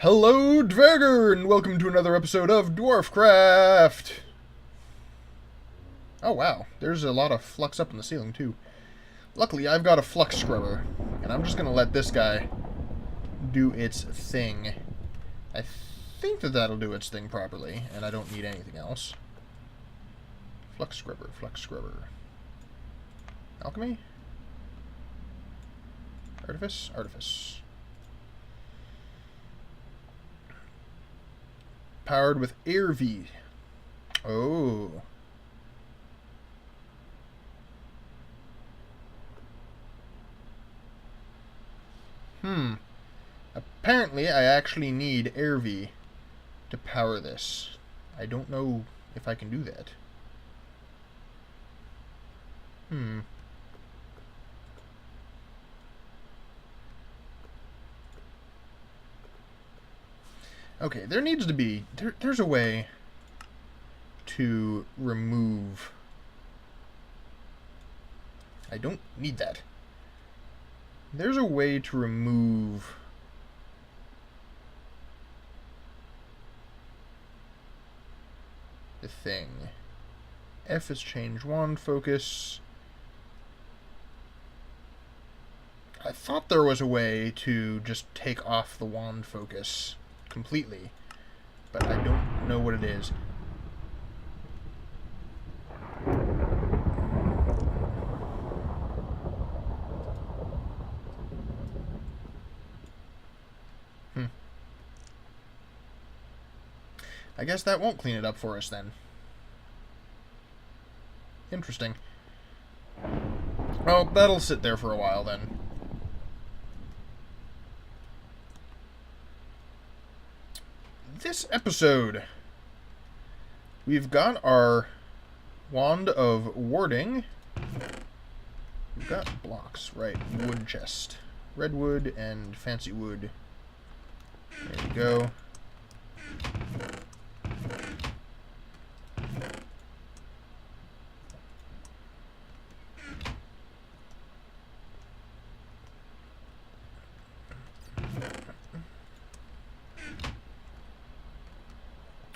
Hello, Dverger, and welcome to another episode of Dwarfcraft! Oh wow, there's a lot of flux up in the ceiling too. Luckily, I've got a flux scrubber, and I'm just gonna let this guy do its thing. I think that that'll do its thing properly, and I don't need anything else. Flux scrubber, flux scrubber. Alchemy? Artifice? Artifice. Powered with Ravine. Oh. Apparently, I actually need Ravine to power this. I don't know if I can do that. Okay, there needs to be... There's a way to remove... I don't need that. There's a way to remove... the thing. F is change wand focus. I thought there was a way to just take off the wand focus completely, but I don't know what it is. I guess that won't clean it up for us then. Interesting. Well, that'll sit there for a while then. This episode, we've got our Wand of Warding. We've got blocks, right, wood chest. Redwood and fancy wood. There we go.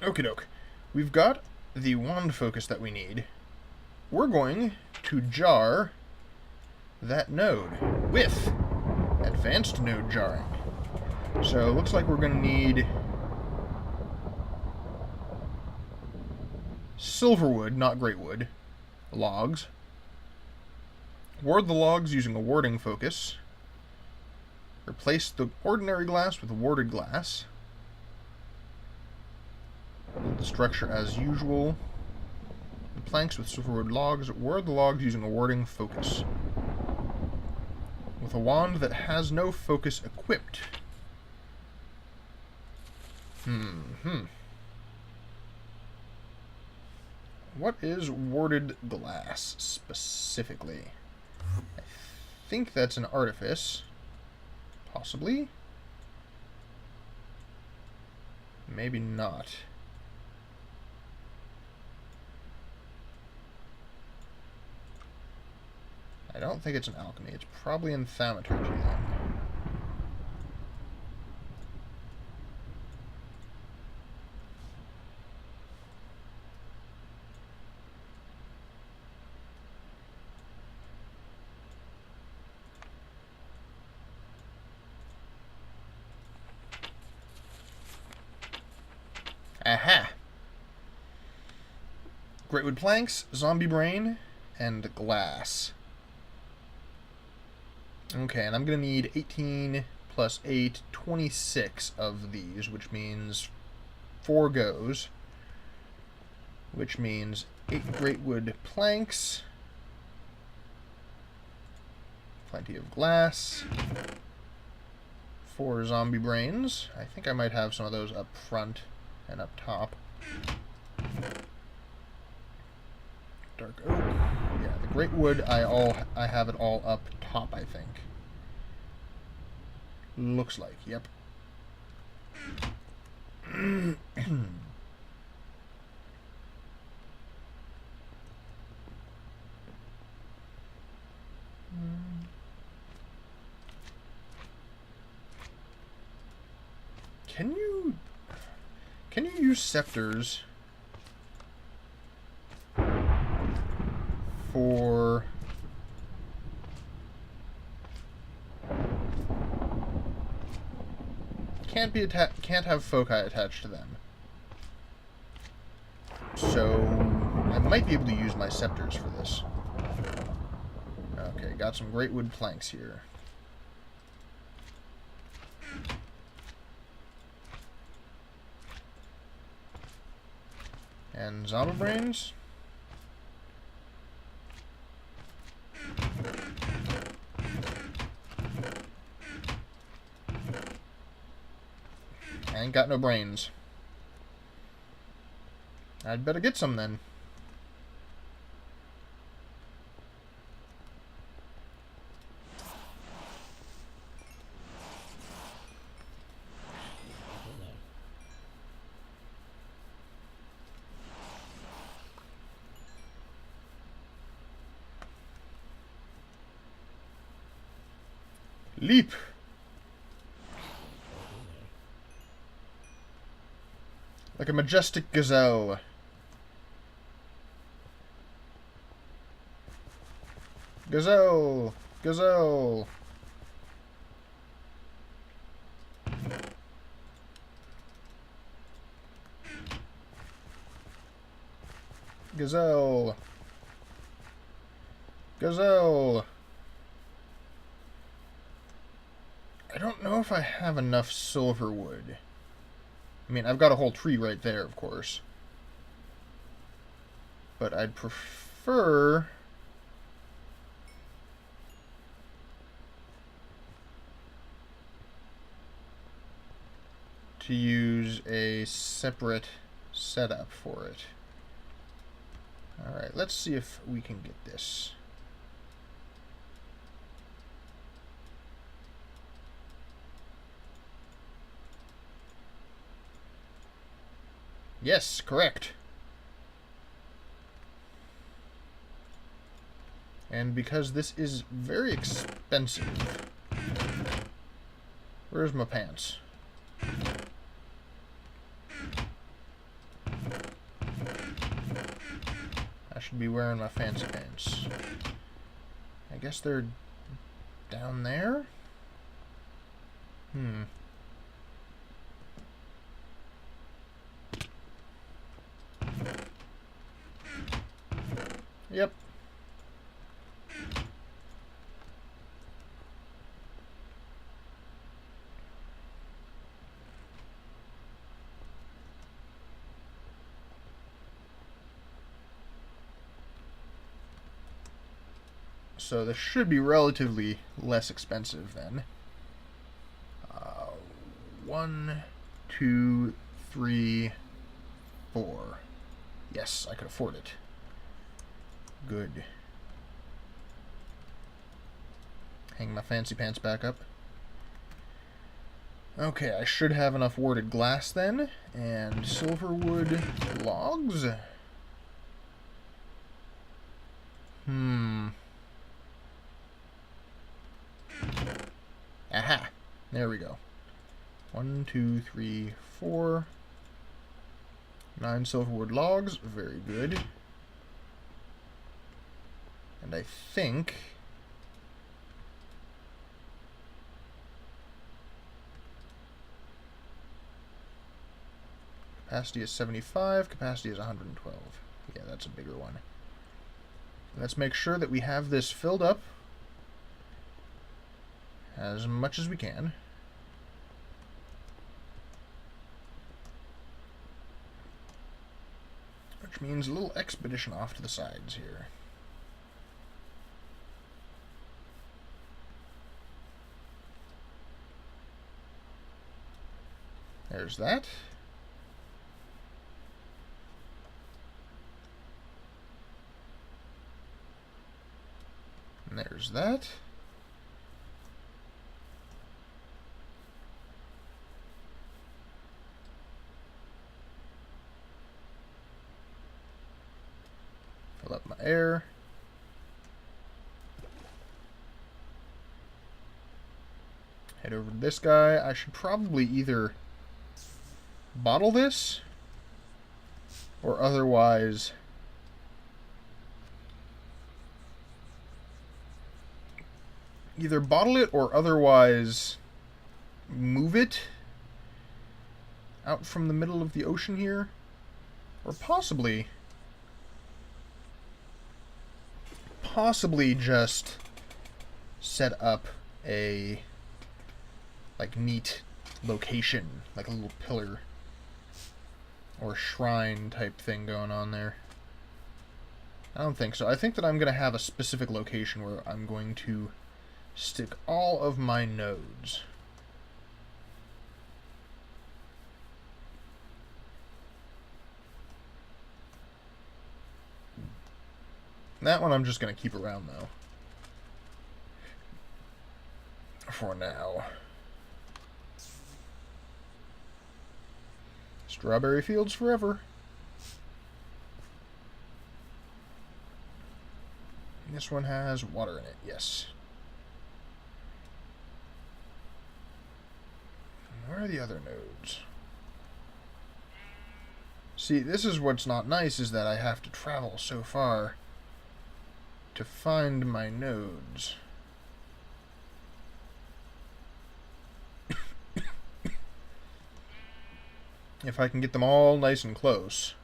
Okie doke. We've got the wand focus that we need. We're going to jar that node with advanced node jarring. So it looks like we're going to need silverwood, not greatwood, logs. Ward the logs using a warding focus. Replace the ordinary glass with warded glass. Build the structure as usual. The planks with silverwood logs. Ward the logs using a warding focus. With a wand that has no focus equipped. What is warded glass specifically? I think that's an artifice. Possibly. Maybe not. I don't think it's an alchemy. It's probably in thaumaturgy then. Aha! Greatwood planks, zombie brain, and glass. Okay, and I'm going to need 18 plus 8, 26 of these, which means 4 goes. Which means 8 greatwood planks. Plenty of glass. 4 zombie brains. I think I might have some of those up front and up top. Dark oak. Yeah, the greatwood I have it all up top, I think. Looks like, yep. Can you use scepters for... Can't have foci attached to them. So I might be able to use my scepters for this. Okay, got some great wood planks here. And zombie brains. I ain't got no brains. I'd better get some then. Leap! Like a majestic gazelle. Gazelle! Gazelle! Gazelle! Gazelle! I don't know if I have enough silver wood. I mean, I've got a whole tree right there, of course. But I'd prefer... to use a separate setup for it. Alright, let's see if we can get this. Yes, correct. And because this is very expensive... Where's my pants? I should be wearing my fancy pants. I guess they're down there? Yep. So this should be relatively less expensive then. 1, 2, 3, 4. Yes, I could afford it. Good. Hang my fancy pants back up. Okay, I should have enough warded glass then, and silverwood logs. Aha! There we go. 1, 2, 3, 4. 9 silverwood logs. Very good. And I think... capacity is 75, capacity is 112. Yeah, that's a bigger one. Let's make sure that we have this filled up as much as we can. Which means a little expedition off to the sides here. There's that. And there's that. Fill up my air. Head over to this guy. I should probably either bottle this, or otherwise either bottle it or otherwise move it out from the middle of the ocean here, or possibly just set up a like neat location, like a little pillar or shrine type thing going on there. I don't think so. I think that I'm going to have a specific location where I'm going to stick all of my nodes. That one I'm just going to keep around, though. For now. Strawberry fields forever. This one has water in it, yes. Where are the other nodes? See, this is what's not nice, is that I have to travel so far to find my nodes. If I can get them all nice and close,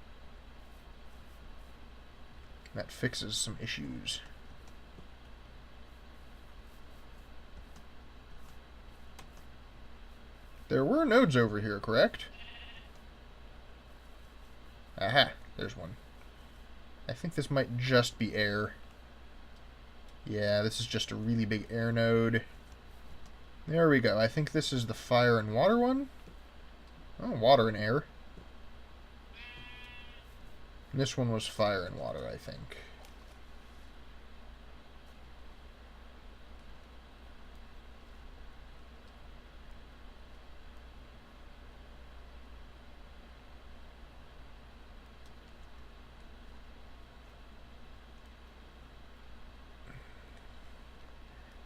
that fixes some issues. There were nodes over here, correct? Aha, there's one. I think this might just be air. Yeah, this is just a really big air node. There we go. I think this is the fire and water one. Oh, water and air. And this one was fire and water, I think.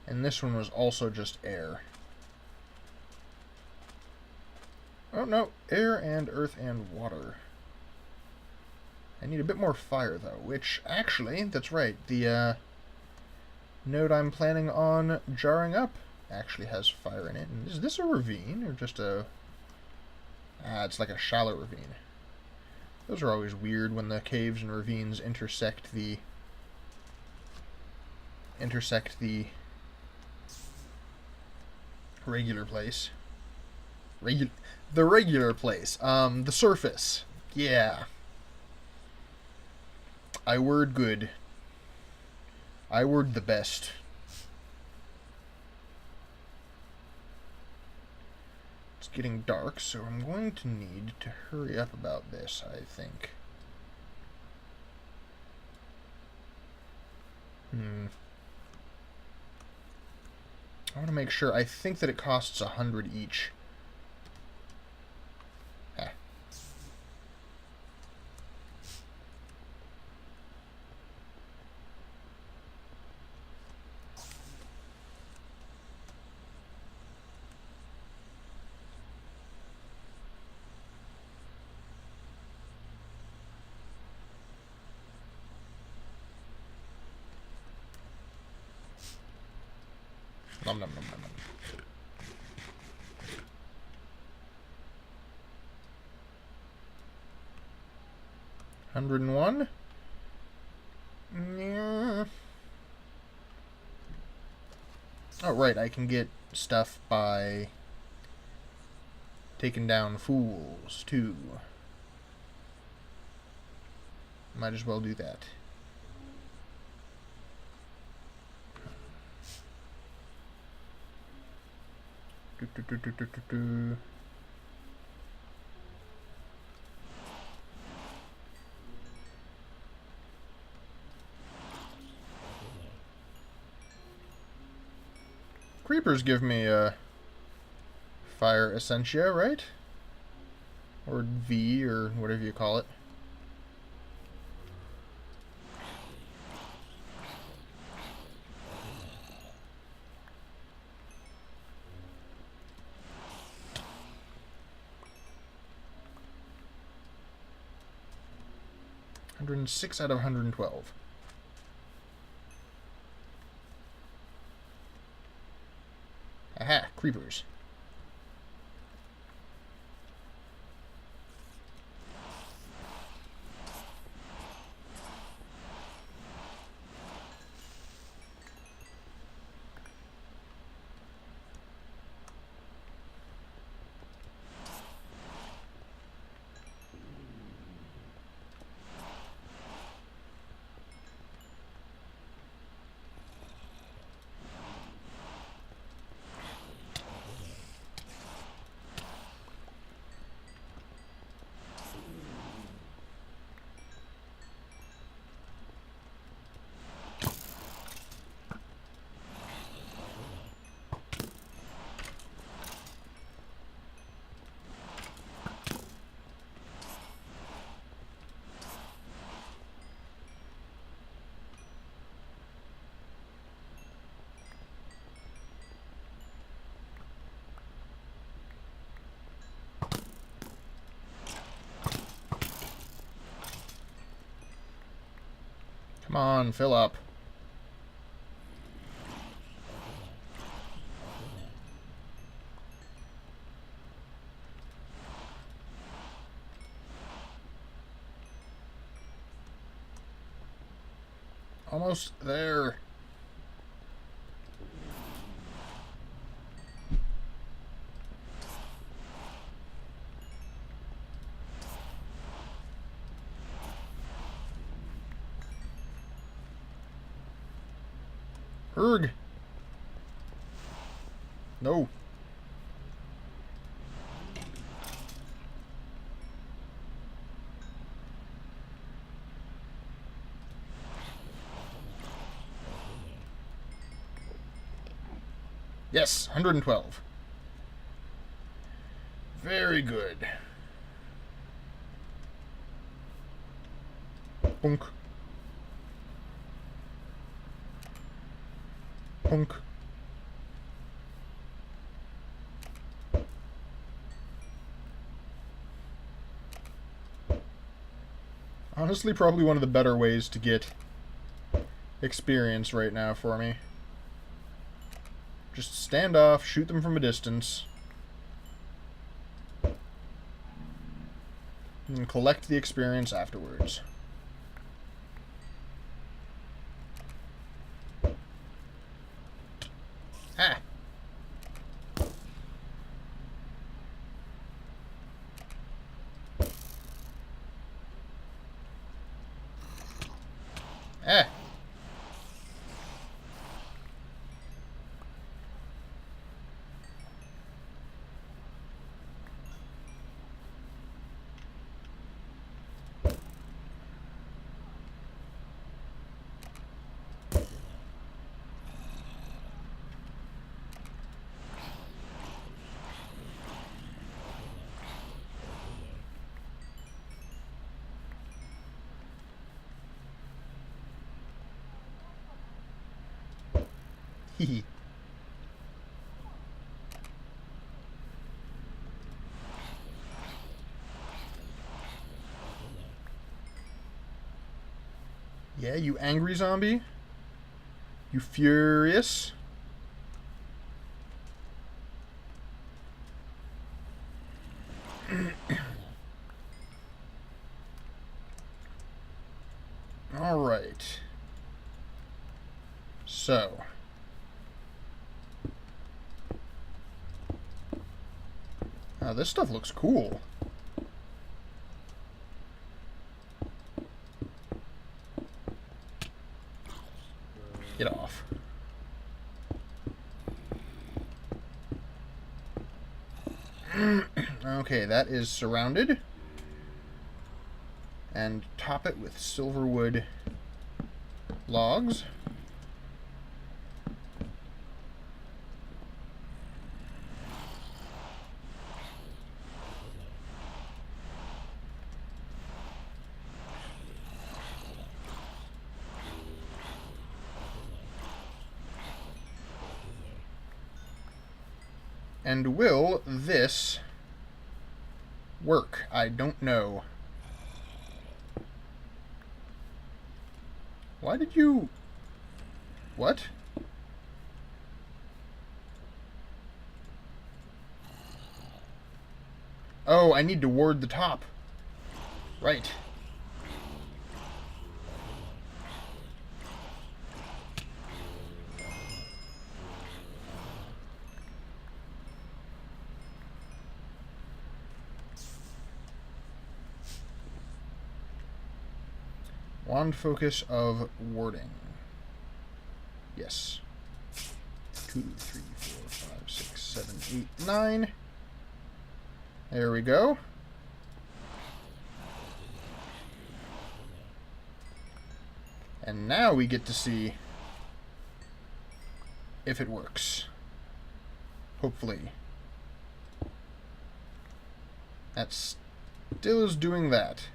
And this one was also just air. Oh, no. Air and earth and water. I need a bit more fire, though, which, actually, that's right. The node I'm planning on jarring up actually has fire in it. And is this a ravine, or just a... it's like a shallow ravine. Those are always weird when the caves and ravines intersect the regular place. The regular place. The surface. Yeah. I word good. I word the best. It's getting dark, so I'm going to need to hurry up about this, I think. I want to make sure. I think that it costs 100 each. Nom nom nom nom nom. 101? Yeah. Oh, right, I can get stuff by taking down fools, too. Might as well do that. Creepers give me fire essentia, right? Or V, or whatever you call it. 106 out of 112. Aha, creepers. Come on, fill up. Almost there. Erg. No. Yes, 112. Very good. Punk. Punk. Honestly, probably one of the better ways to get experience right now for me. Just stand off, shoot them from a distance, and collect the experience afterwards. Ah! Ah! Hehe. Yeah, you angry zombie? You furious? All right. So. Now this stuff looks cool. Get off. Okay, that is surrounded. And top it with silverwood logs. And will this work? I don't know. Why did you... What? Oh, I need to ward the top. Right. Wand focus of warding. Yes. 2, 3, 4, 5, 6, 7, 8, 9. There we go. And now we get to see if it works. Hopefully. That still is doing that.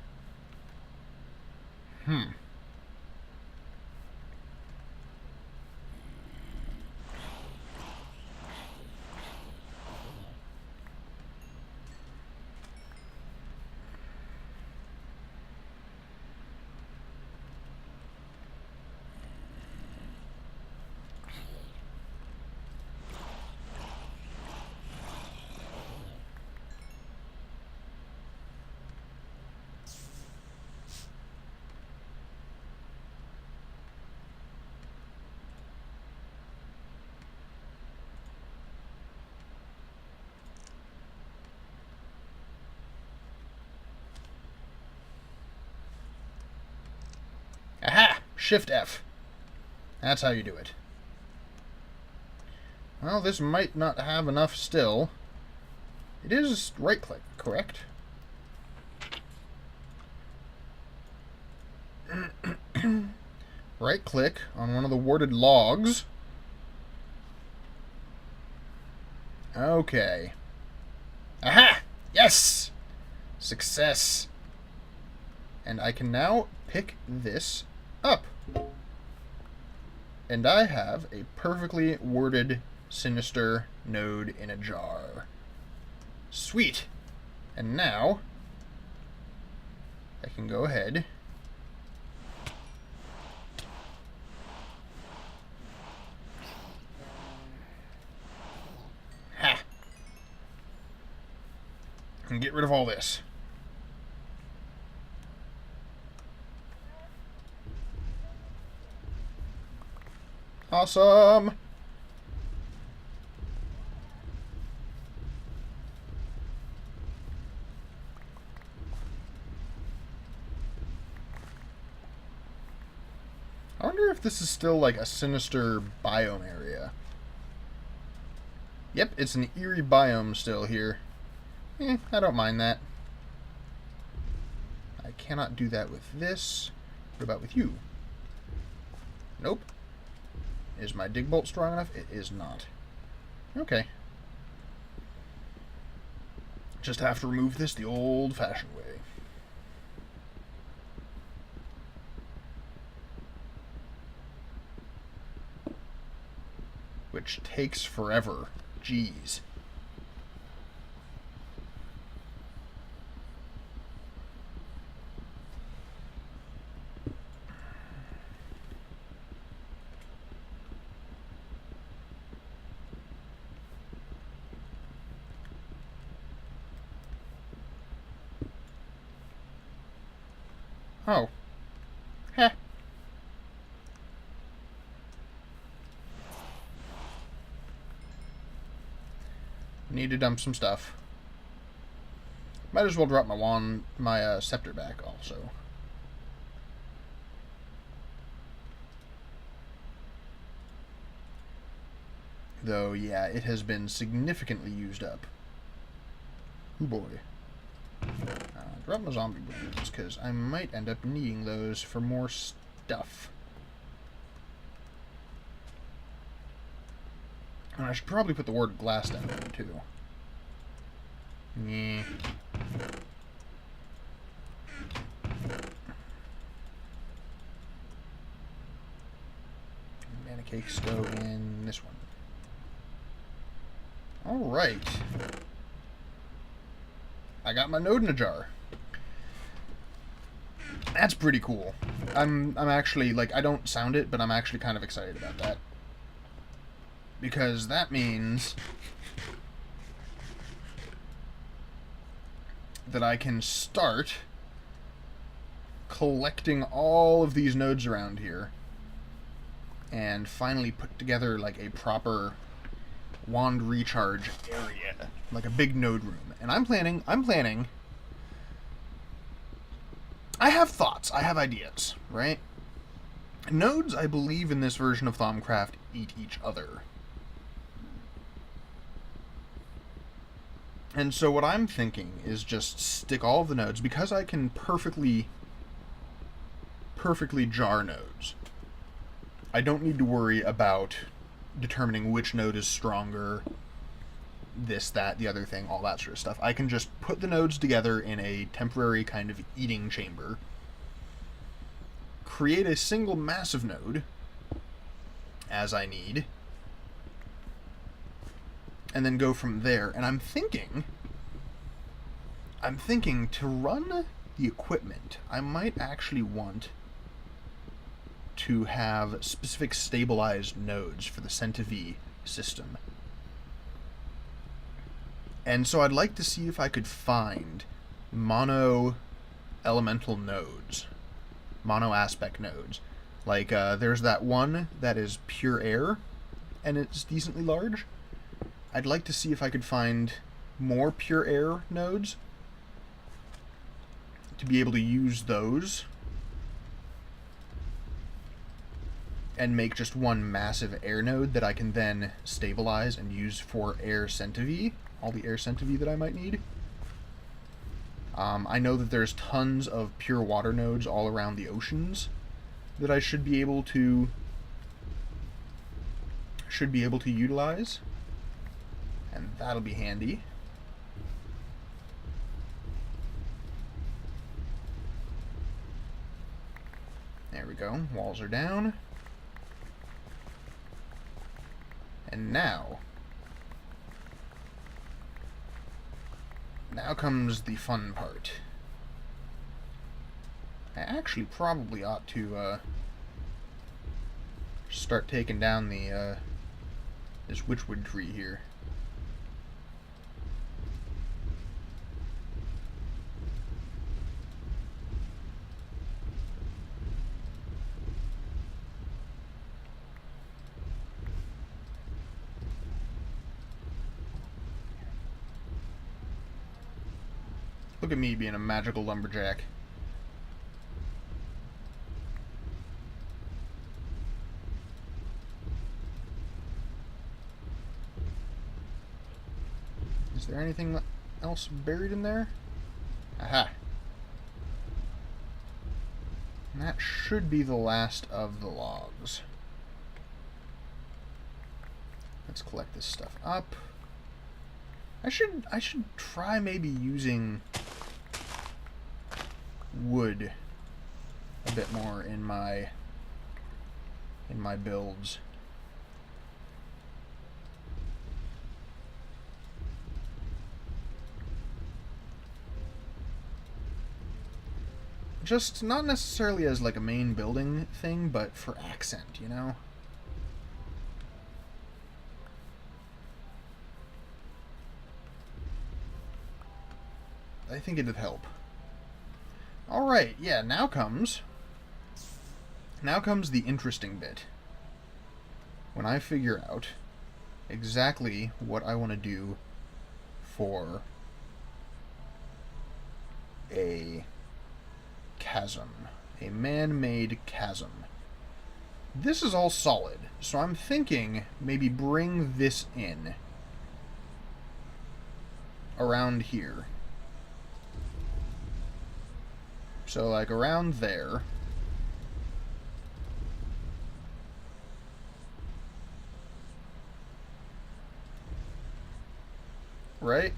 Aha! Shift F. That's how you do it. Well, this might not have enough still. It is right-click, correct? Right-click on one of the warded logs. Okay. Aha! Yes! Success. And I can now pick this up. And I have a perfectly worded Sinister Node in a jar. Sweet! And now I can go ahead and get rid of all this. Awesome! I wonder if this is still like a sinister biome area. Yep, it's an eerie biome still here. I don't mind that. I cannot do that with this. What about with you? Nope. Is my dig bolt strong enough? It is not. Okay. Just have to remove this the old-fashioned way. Which takes forever. Jeez. Oh. Heh. Need to dump some stuff. Might as well drop my wand, my scepter back also. Though, yeah, it has been significantly used up. Oh boy. Drop my zombie balloons, because I might end up needing those for more stuff. And I should probably put the word glass down there, too. Yeah. Banana cakes go in this one. Alright. I got my node in a jar. That's pretty cool. I'm actually, like, I don't sound it, but I'm actually kind of excited about that. Because that means that I can start collecting all of these nodes around here and finally put together, like, a proper wand recharge area. Like a big node room. And I'm planning... I have thoughts. I have ideas, right? Nodes, I believe, in this version of Thaumcraft eat each other. And so what I'm thinking is just stick all of the nodes, because I can perfectly jar nodes. I don't need to worry about determining which node is stronger, this, that, the other thing, all that sort of stuff. I can just put the nodes together in a temporary kind of eating chamber, create a single massive node as I need, and then go from there. And I'm thinking to run the equipment, I might actually want to have specific stabilized nodes for the Centavi system. And so I'd like to see if I could find mono elemental nodes, mono aspect nodes. Like, there's that one that is pure air, and it's decently large. I'd like to see if I could find more pure air nodes to be able to use those and make just one massive air node that I can then stabilize and use for air Centavi, all the air Centavi that I might need. I know that there's tons of pure water nodes all around the oceans that I should be able to utilize, and that'll be handy. There we go. Walls are down. And now comes the fun part. I actually probably ought to start taking down the this witchwood tree here. Look at me being a magical lumberjack. Is there anything else buried in there? Aha. And that should be the last of the logs. Let's collect this stuff up. I should try maybe using wood a bit more in my builds. Just not necessarily as like a main building thing, but for accent, you know? I think it'd help. Alright, yeah, now comes the interesting bit. When I figure out exactly what I want to do for a chasm. A man-made chasm. This is all solid, so I'm thinking maybe bring this in around here. So, like, around there. Right?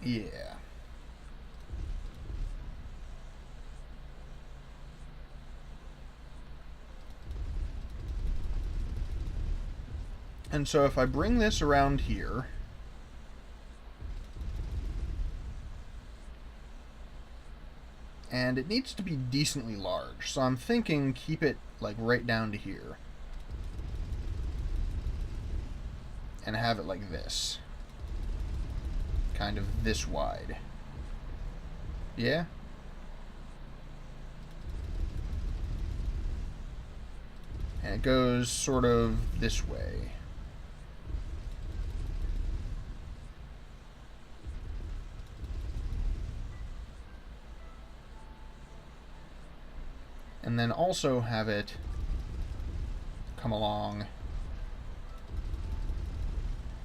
Yeah. And so if I bring this around here, and it needs to be decently large, so I'm thinking keep it like right down to here, and have it like this, kind of this wide. Yeah? And it goes sort of this way. And then also have it come along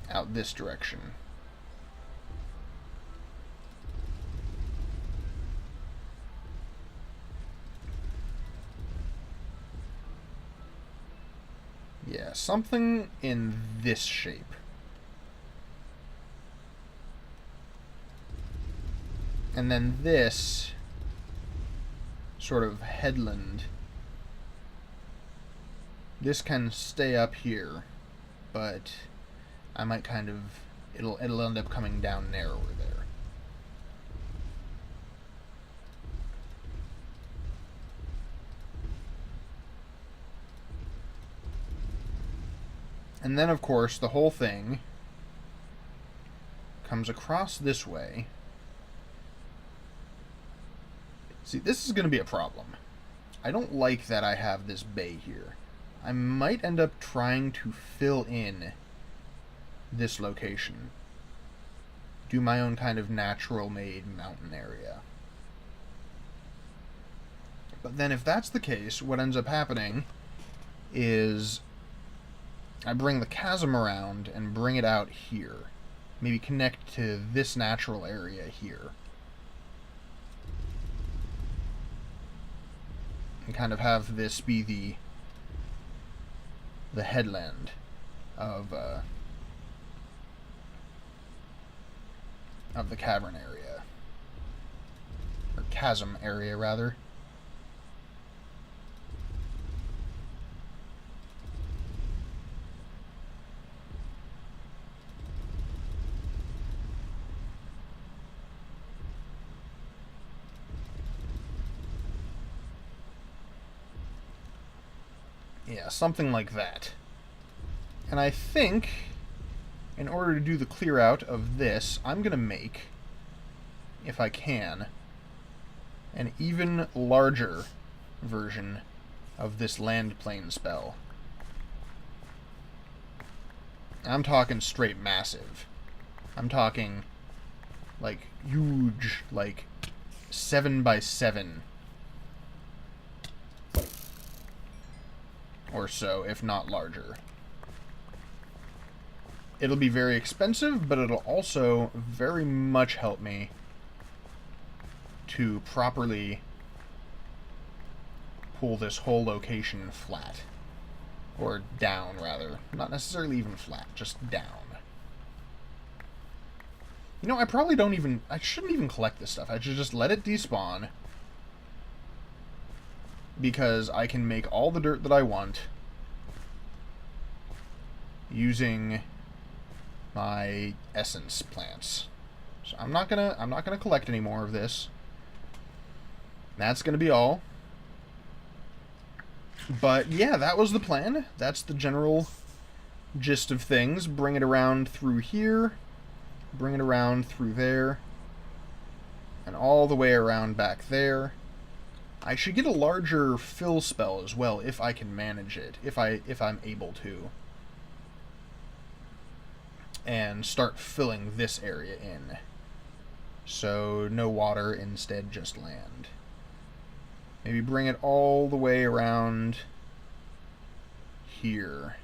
out this direction. Yeah, something in this shape. And then this sort of headland. This can stay up here, but I might kind of it'll end up coming down narrower there. And then of course the whole thing comes across this way. See, this is going to be a problem. I don't like that I have this bay here. I might end up trying to fill in this location. Do my own kind of natural-made mountain area. But then if that's the case, what ends up happening is I bring the chasm around and bring it out here. Maybe connect to this natural area here. And kind of have this be the headland of the cavern area. Or chasm area, rather. Yeah, something like that. And I think, in order to do the clear out of this, I'm going to make, if I can, an even larger version of this land plane spell. I'm talking straight massive. I'm talking, like, huge, like, 7x7. Or so, if not larger. It'll be very expensive, but it'll also very much help me to properly pull this whole location flat. Or down, rather. Not necessarily even flat, just down. You know, I probably don't even... I shouldn't even collect this stuff. I should just let it despawn. Because I can make all the dirt that I want using my essence plants. So I'm not gonna collect any more of this. That's gonna be all. But yeah, that was the plan. That's the general gist of things. Bring it around through here, bring it around through there, and all the way around back there. I should get a larger fill spell as well if I can manage it, if I'm able to. And start filling this area in. So no water, instead just land. Maybe bring it all the way around here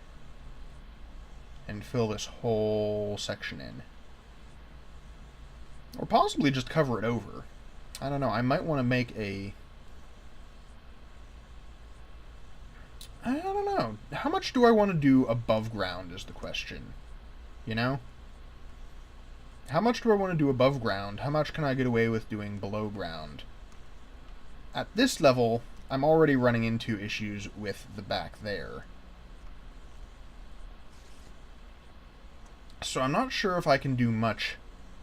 and fill this whole section in. Or possibly just cover it over. I don't know, I might want to make a... I don't know. How much do I want to do above ground is the question. You know? How much do I want to do above ground? How much can I get away with doing below ground? At this level, I'm already running into issues with the back there. So I'm not sure if I can do much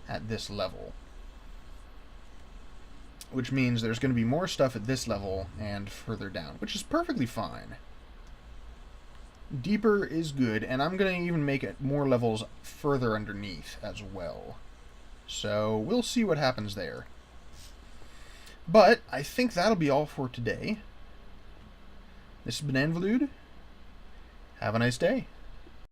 at this level. Which means there's going to be more stuff at this level and further down, which is perfectly fine. Deeper is good, and I'm going to even make it more levels further underneath as well. So we'll see what happens there. But I think that'll be all for today. This has been Anvalude. Have a nice day.